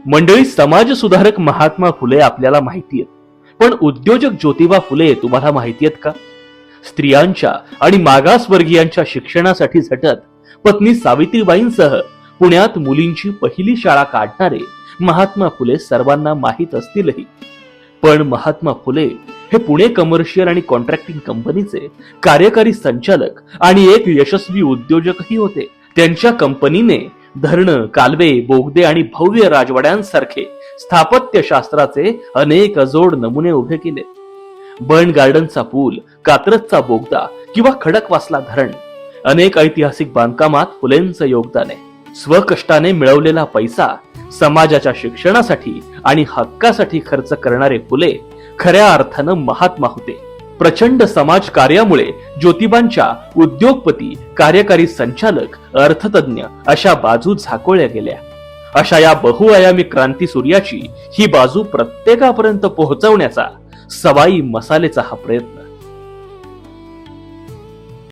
मंडळी, समाज सुधारक महात्मा फुले आपल्याला माहिती आहेत, पण उद्योजक ज्योतिबा फुले तुम्हाला माहिती आहेत का? स्त्रियांच्या आणि मागासवर्गीयांच्या शिक्षणासाठी झटत पत्नी सावित्रीबाईंसह पुण्यात मुलींची पहिली शाळा काढणारे महात्मा फुले सर्वांना माहीत असतीलही. पण महात्मा फुले हे पुणे कमर्शियल आणि कॉन्ट्रॅक्टिंग कंपनीचे कार्यकारी संचालक आणि एक यशस्वी उद्योजकही होते. त्यांच्या कंपनीने धरण, कालवे, बोगदे आणि भव्य राजवाड्यांसारखे स्थापत्य शास्त्राचे अनेक अजोड नमुने उभे केले. बर्न गार्डनचा पूल, कात्रजचा बोगदा किंवा खडकवासला धरण, अनेक ऐतिहासिक बांधकामात फुलेंचं योगदान आहे. स्वकष्टाने मिळवलेला पैसा समाजाच्या शिक्षणासाठी आणि हक्कासाठी खर्च करणारे फुले खऱ्या अर्थानं महात्मा होते. प्रचंड समाज कार्यामुळे ज्योतिबांच्या उद्योगपती, कार्यकारी संचालक, अर्थतज्ञ अशा बाजू झाकोळल्या गेल्या. अशा या बहुआयामी क्रांती सूर्याची ही बाजू प्रत्येकापर्यंत पोहोचवण्याचा सवाई मसालेचा हा प्रयत्न.